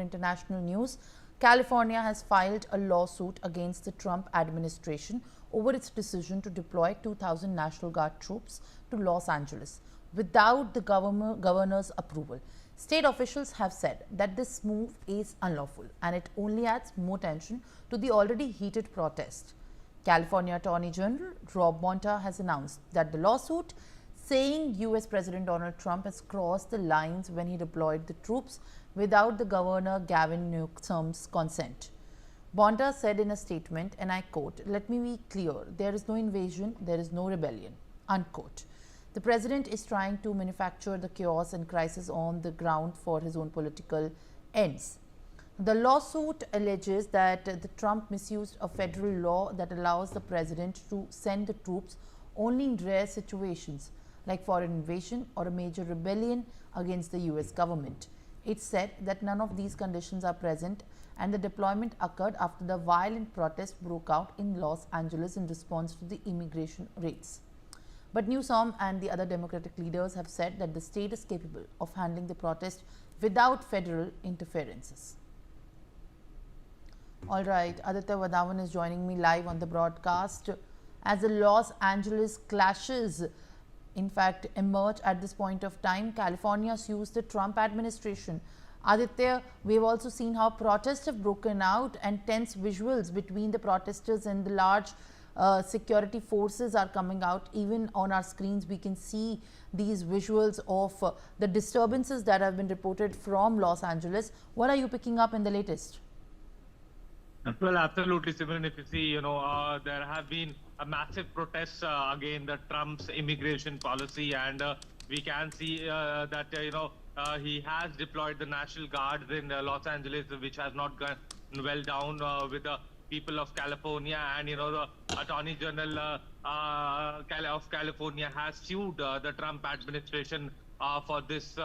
international news, California has filed a lawsuit against the Trump administration over its decision to deploy 2,000 National Guard troops to Los Angeles without the governor's approval. State officials have said that this move is unlawful and it only adds more tension to the already heated protest. California Attorney General Rob Bonta has announced that the lawsuit, saying US President Donald Trump has crossed the lines when he deployed the troops without the Governor Gavin Newsom's consent. Bonta said in a statement, and I quote, "Let me be clear, there is no invasion, there is no rebellion," unquote. The president is trying to manufacture the chaos and crisis on the ground for his own political ends. The lawsuit alleges that the Trump misused a federal law that allows the president to send the troops only in rare situations like foreign invasion or a major rebellion against the US government. It said that none of these conditions are present and the deployment occurred after the violent protest broke out in Los Angeles in response to the immigration raids. But Newsom and the other Democratic leaders have said that the state is capable of handling the protest without federal interferences. All right, Aditya Vadavan is joining me live on the broadcast. As the Los Angeles clashes, in fact, emerge at this point of time, California sues the Trump administration. Aditya, we've also seen how protests have broken out and tense visuals between the protesters and the large security forces are coming out. Even on our screens, we can see these visuals of the disturbances that have been reported from Los Angeles. What are you picking up in the latest? Well, absolutely, Simran. If you see, there have been a massive protests against the Trump's immigration policy, and we can see that he has deployed the National Guards in Los Angeles, which has not gone well down with the people of California. And the Attorney General of California has sued the Trump administration for this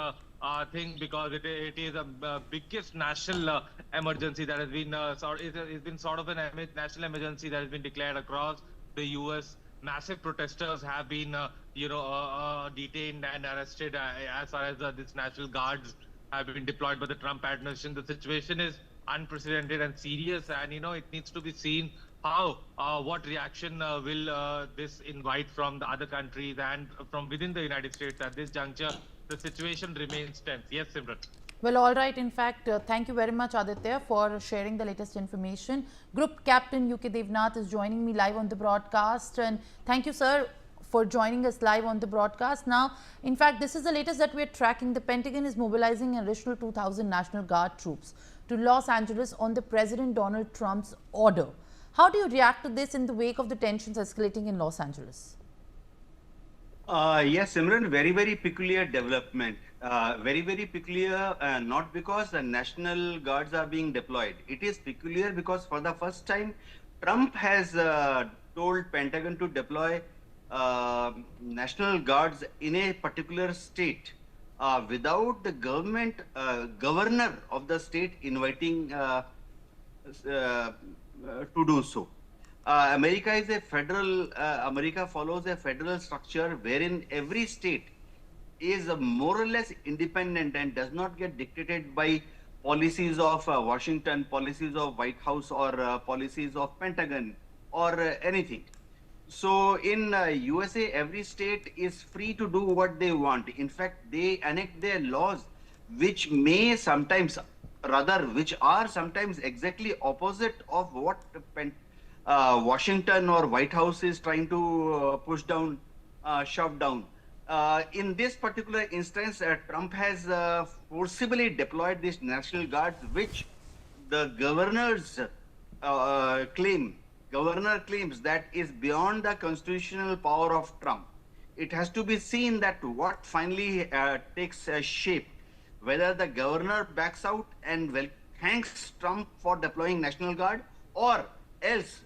thing, because it is a biggest national emergency that has been it's been sort of a national emergency that has been declared across the U.S. Massive protesters have been detained and arrested as far as these National Guards have been deployed by the Trump administration. The situation is unprecedented and serious, and it needs to be seen how what reaction will this invite from the other countries and from within the United States. At this juncture, the situation remains tense. Yes, Simran. Well, all right. In fact, thank you very much, Aditya, for sharing the latest information. Group Captain UK Devnath is joining me live on the broadcast. And thank you, sir, for joining us live on the broadcast. Now, in fact, this is the latest that we are tracking. The Pentagon is mobilizing an additional 2,000 National Guard troops to Los Angeles on the President Donald Trump's order. How do you react to this in the wake of the tensions escalating in Los Angeles? Yes, Simran, very, very peculiar development. Very, very peculiar, not because the National Guards are being deployed. It is peculiar because for the first time, Trump has told Pentagon to deploy National Guards in a particular state without the governor of the state inviting to do so. America is a federal, America follows a federal structure wherein every state is more or less independent and does not get dictated by policies of Washington, policies of White House, or policies of Pentagon or anything. So in USA, every state is free to do what they want. In fact, they enact their laws which may sometimes, which are sometimes exactly opposite of what Washington or White House is trying to push down, shove down. In this particular instance, Trump has forcibly deployed these National Guards, which the governors governor claims that is beyond the constitutional power of Trump. It has to be seen that what finally takes shape, whether the governor backs out and thanks Trump for deploying National Guard, or else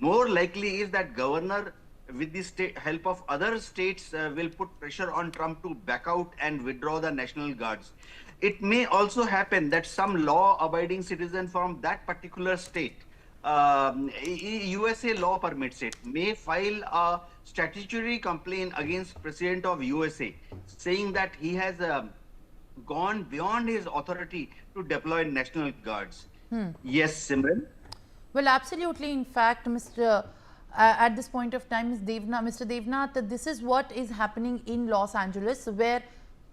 more likely is that governor, with the help of other states, will put pressure on Trump to back out and withdraw the National Guards. It may also happen that some law-abiding citizen from that particular state, USA law permits it, may file a statutory complaint against President of USA, saying that he has gone beyond his authority to deploy National Guards. Yes, Simran. Well, absolutely. In fact, at this point of time, Mr. Devnath, this is what is happening in Los Angeles, where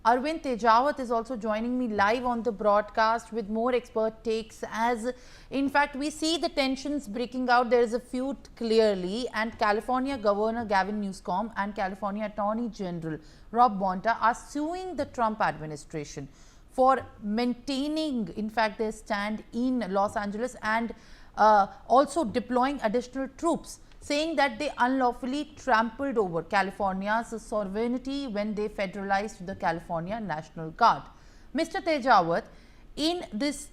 Arvind Tejawat is also joining me live on the broadcast with more expert takes. As in fact, we see the tensions breaking out. There is a feud clearly, and California Governor Gavin Newsom and California Attorney General Rob Bonta are suing the Trump administration for maintaining, in fact, their stand in Los Angeles and also deploying additional troops, saying that they unlawfully trampled over California's sovereignty when they federalized the California National Guard. Mr. Tejawat, in this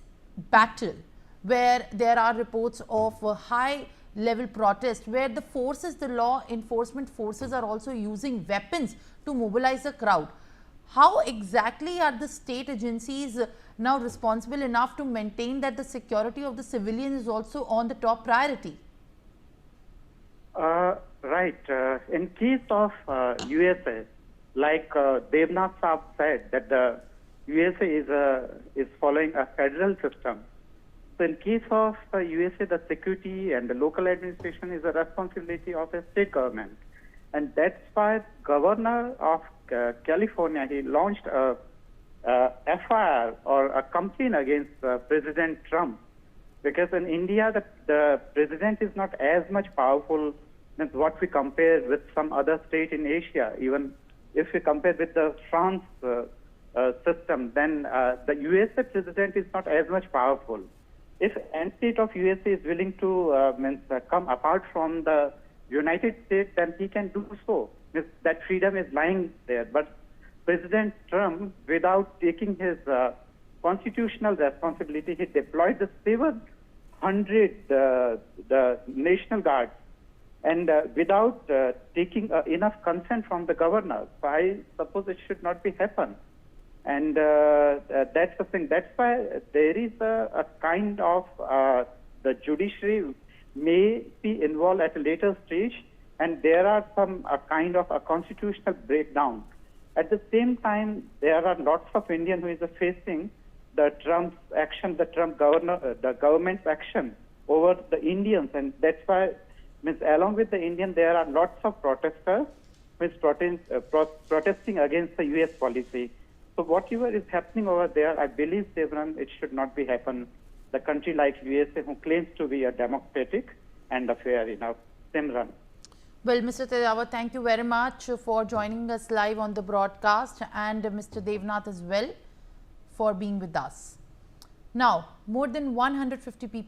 battle where there are reports of high level protest, where the forces, the law enforcement forces are also using weapons to mobilize the crowd, how exactly are the state agencies now responsible enough to maintain that the security of the civilians is also on the top priority? Right. In case of USA, like Devnath Saab said, that the USA is following a federal system. So in case of USA, the security and the local administration is a responsibility of a state government. And that's why Governor of California, he launched a FIR or a complaint against President Trump. Because in India, the president is not as much powerful as what we compare with some other state in Asia. Even if we compare with the France system, then the USA president is not as much powerful. If any state of USA is willing to come apart from the United States, then he can do so. That freedom is lying there. But President Trump, without taking his constitutional responsibility, he deployed the 700 the National Guard, and without taking enough consent from the governor. So I suppose it should not be happen. And that's the thing. That's why there is a kind of the judiciary may be involved at a later stage, and there are some kind of a constitutional breakdown. At the same time, there are lots of Indians who is facing the Trump's action, the government's action over the Indians, and that's why, along with the Indian, there are lots of protesters who is protesting against the U.S. policy. So whatever is happening over there, I believe, Devran, it should not be happen. The country like USA, who claims to be a democratic and a fair enough. Simran. Well, Mr. Tejawat, thank you very much for joining us live on the broadcast, and Mr. Devnath as well for being with us. Now, more than 150 people